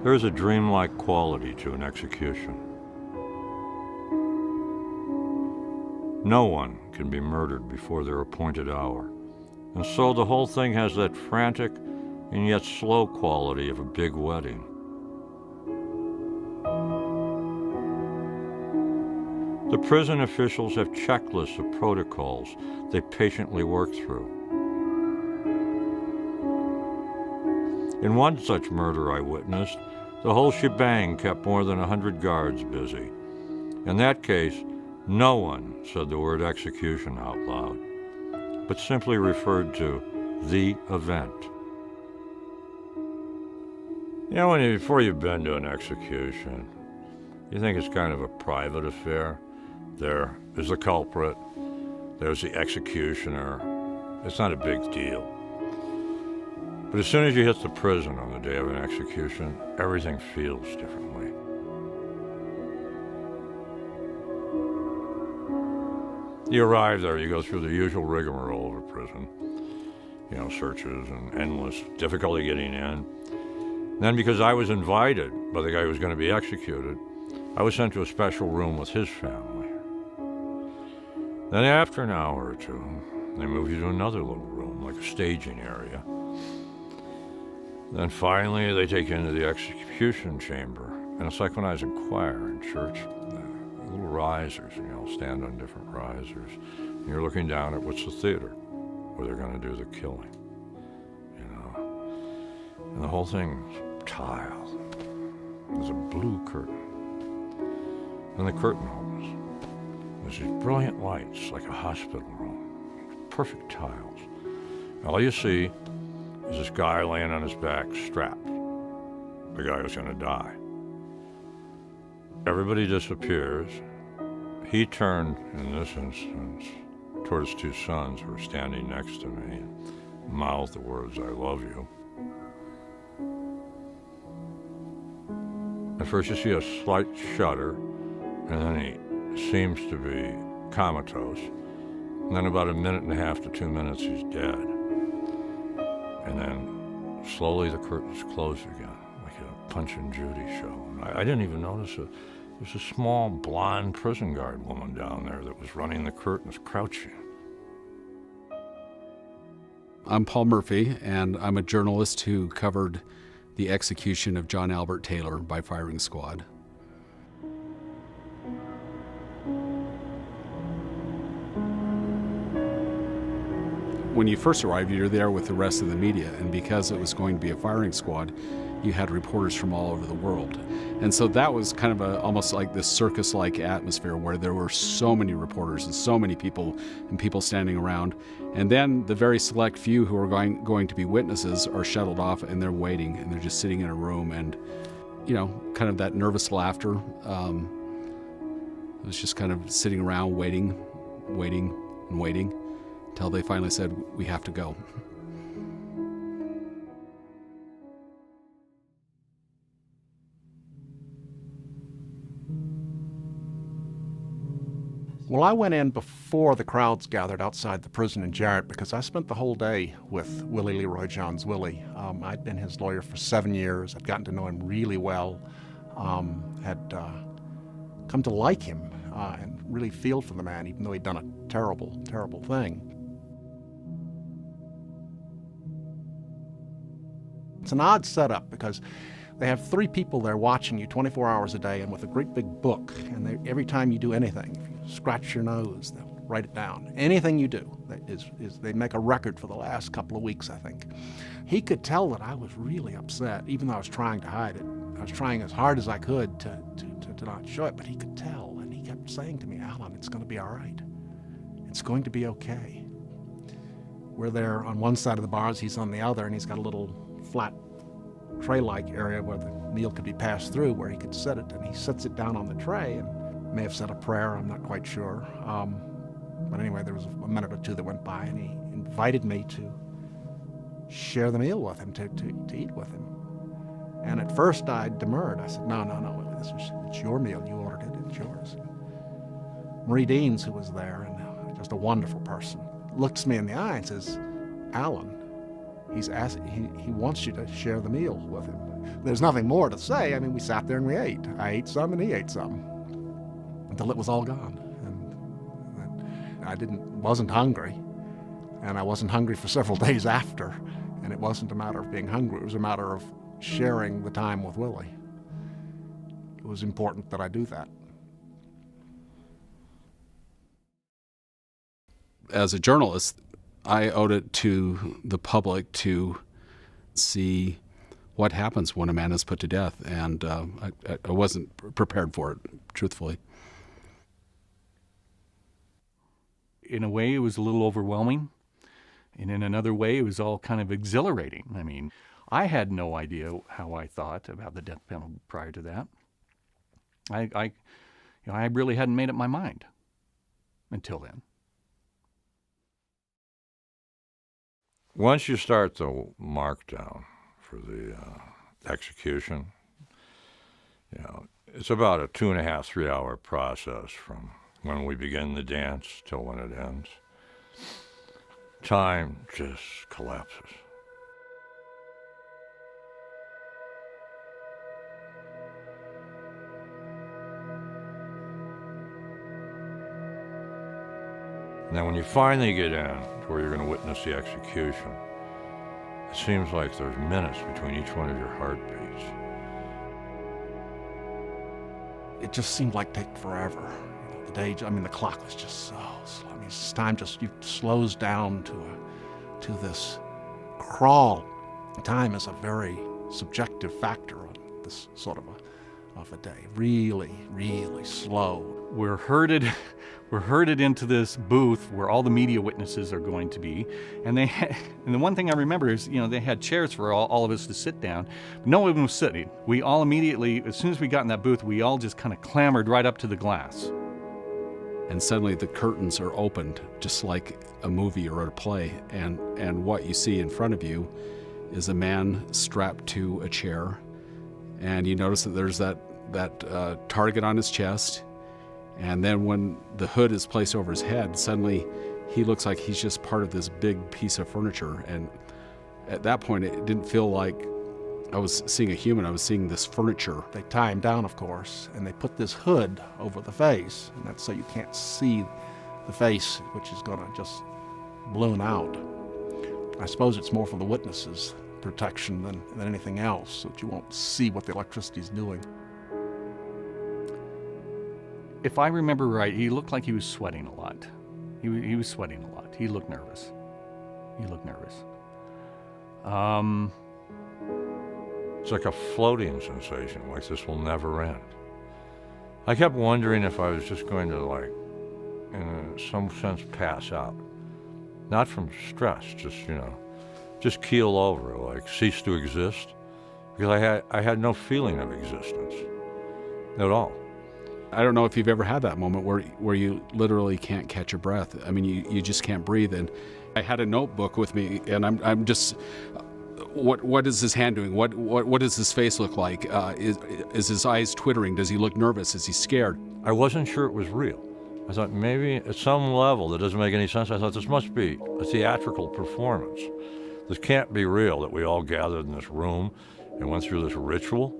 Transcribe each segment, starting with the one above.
There is a dreamlike quality to an execution. No one can be murdered before their appointed hour, and so the whole thing has that frantic and yet slow quality of a big wedding. The prison officials have checklists of protocols they patiently work through. In one such murder I witnessed, the whole shebang kept more than 100 guards busy. In that case, no one said the word execution out loud, but simply referred to the event. You know, before you've been to an execution, you think it's kind of a private affair. There is the culprit, there's the executioner. It's not a big deal. But as soon as you hit the prison on the day of an execution, everything feels differently. You arrive there, you go through the usual rigmarole of a prison. You know, searches and endless difficulty getting in. Then, because I was invited by the guy who was going to be executed, I was sent to a special room with his family. Then after an hour or two, they move you to another little room, like a staging area. Then finally, they take you into the execution chamber, and it's like when I was in choir in church. Little risers, you know, stand on different risers. And you're looking down at what's the theater, where they're going to do the killing, you know. And the whole thing's tile. There's a blue curtain. And the curtain opens. There's these brilliant lights, like a hospital room. Perfect tiles. All you see is this guy laying on his back, strapped. The guy who's going to die. Everybody disappears. He turned, in this instance, toward his two sons who were standing next to me and mouthed the words, "I love you." At first you see a slight shudder, and then he seems to be comatose. And then about 1.5 to 2 minutes, he's dead. And then slowly the curtains close again, like a Punch and Judy show. And I didn't even notice it. There's a small blonde prison guard woman down there that was running the curtains, crouching. I'm Paul Murphy, and I'm a journalist who covered the execution of John Albert Taylor by firing squad. When you first arrived, you're there with the rest of the media, and because it was going to be a firing squad, you had reporters from all over the world. And so that was kind of almost like this circus-like atmosphere where there were so many reporters and so many people and people standing around. And then the very select few who are going to be witnesses are shuttled off, and they're waiting, and they're just sitting in a room, and, you know, kind of that nervous laughter. It was just kind of sitting around waiting until they finally said, "We have to go." Well, I went in before the crowds gathered outside the prison in Jarrett because I spent the whole day with Willie Leroy Johns Willie. I'd been his lawyer for 7 years. I'd gotten to know him really well, had come to like him and really feel for the man, even though he'd done a terrible, terrible thing. It's an odd setup because they have 3 people there watching you 24 hours a day and with a great big book. And every time you do anything, if you scratch your nose, they'll write it down. Anything you do, they make a record for the last couple of weeks, I think. He could tell that I was really upset, even though I was trying to hide it. I was trying as hard as I could to not show it, but he could tell. And he kept saying to me, "Alan, it's going to be all right. It's going to be okay." We're there on one side of the bars, he's on the other, and he's got a little flat tray-like area where the meal could be passed through, where he could set it, and he sets it down on the tray and may have said a prayer, I'm not quite sure. But anyway, there was a minute or two that went by, and he invited me to share the meal with him, to eat with him. And at first I demurred. I said, no, it's your meal, you ordered it, it's yours. Marie Deans, who was there, and just a wonderful person, looks me in the eye and says, "Alan, he wants you to share the meal with him. There's nothing more to say. I mean, we sat there and we ate. I ate some and he ate some until it was all gone. And I wasn't hungry, and I wasn't hungry for several days after. And it wasn't a matter of being hungry. It was a matter of sharing the time with Willie. It was important that I do that. As a journalist, I owed it to the public to see what happens when a man is put to death, and I wasn't prepared for it, truthfully. In a way, it was a little overwhelming, and in another way, it was all kind of exhilarating. I mean, I had no idea how I thought about the death penalty prior to that. I really hadn't made up my mind until then. Once you start the markdown for the execution, it's about a 2.5, 3 hour process from when we begin the dance till when it ends. Time just collapses. And then when you finally get in to where you're going to witness the execution, it seems like there's minutes between each one of your heartbeats. It just seemed like taking forever. The clock was just so slow. Time just slows down to this crawl. Time is a very subjective factor on this sort of a day. Really, really slow. We're herded into this booth where all the media witnesses are going to be, and and the one thing I remember is, they had chairs for all of us to sit down, but no one was sitting. We all immediately, as soon as we got in that booth, we all just kind of clambered right up to the glass. And suddenly the curtains are opened, just like a movie or a play, and what you see in front of you is a man strapped to a chair, and you notice that there's that target on his chest. And then when the hood is placed over his head, suddenly he looks like he's just part of this big piece of furniture. And at that point, it didn't feel like I was seeing a human. I was seeing this furniture. They tie him down, of course, and they put this hood over the face, and that's so you can't see the face, which is going to just balloon out. I suppose it's more for the witnesses' protection than anything else, so that you won't see what the electricity's doing. If I remember right, he looked like he was sweating a lot. He was sweating a lot. He looked nervous. It's like a floating sensation, like this will never end. I kept wondering if I was just going to, in some sense, pass out. Not from stress, just keel over, cease to exist. Because I had no feeling of existence at all. I don't know if you've ever had that moment where you literally can't catch your breath. I mean, you just can't breathe. And I had a notebook with me, and I'm just, what is his hand doing? What does his face look like? Is his eyes twittering? Does he look nervous? Is he scared? I wasn't sure it was real. I thought maybe at some level that doesn't make any sense. I thought this must be a theatrical performance. This can't be real, that we all gathered in this room and went through this ritual.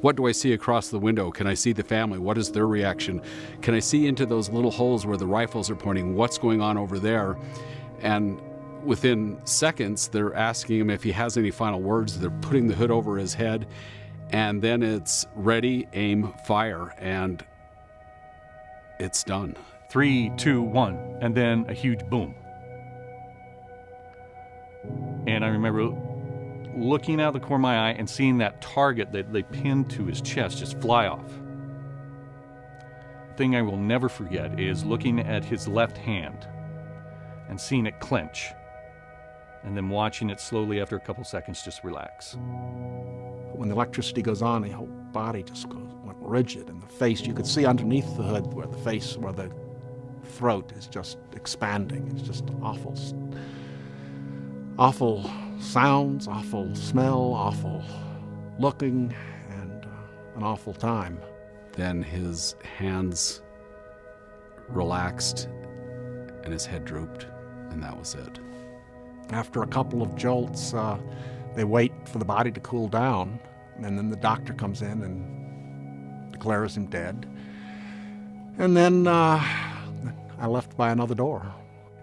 What do I see across the window? Can I see the family? What is their reaction? Can I see into those little holes where the rifles are pointing? What's going on over there? And within seconds, they're asking him if he has any final words. They're putting the hood over his head, and then it's ready, aim, fire, and it's done. 3, 2, 1, and then a huge boom. And I remember looking out the corner of my eye and seeing that target that they pinned to his chest just fly off. The thing I will never forget is looking at his left hand and seeing it clench, and then watching it slowly after a couple seconds just relax. When the electricity goes on, the whole body just went rigid, and the face, you could see underneath the hood where the throat is just expanding. It's just awful sounds, awful smell, awful looking, and an awful time. Then his hands relaxed and his head drooped, and that was it. After a couple of jolts, they wait for the body to cool down, and then the doctor comes in and declares him dead. And then I left by another door.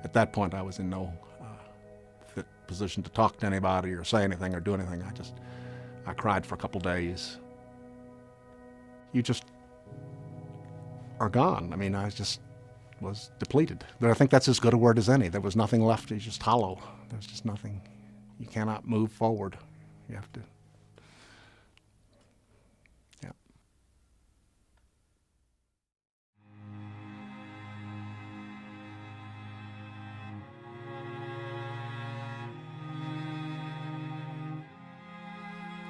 At that point, I was in no fit position to talk to anybody or say anything or do anything. I cried for a couple days. You just are gone. I mean, I just was depleted. But I think that's as good a word as any. There was nothing left. It's just hollow. There's just nothing. You cannot move forward. You have to. Yeah.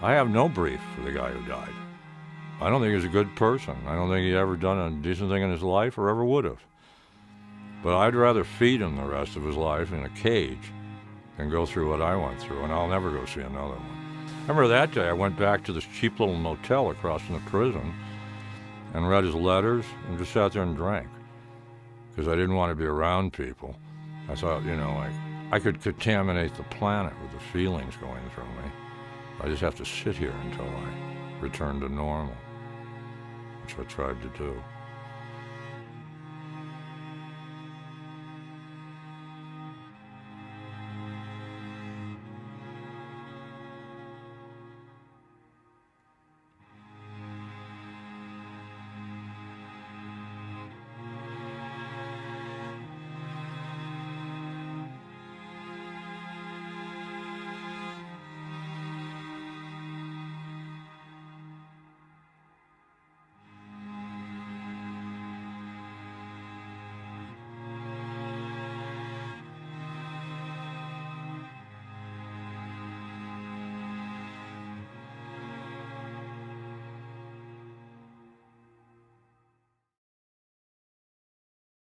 I have no brief for the guy who died. I don't think he's a good person. I don't think he ever done a decent thing in his life or ever would have. But I'd rather feed him the rest of his life in a cage than go through what I went through, and I'll never go see another one. I remember that day I went back to this cheap little motel across from the prison and read his letters and just sat there and drank because I didn't want to be around people. I thought, I could contaminate the planet with the feelings going through me. I just have to sit here until I return to normal, which I tried to do.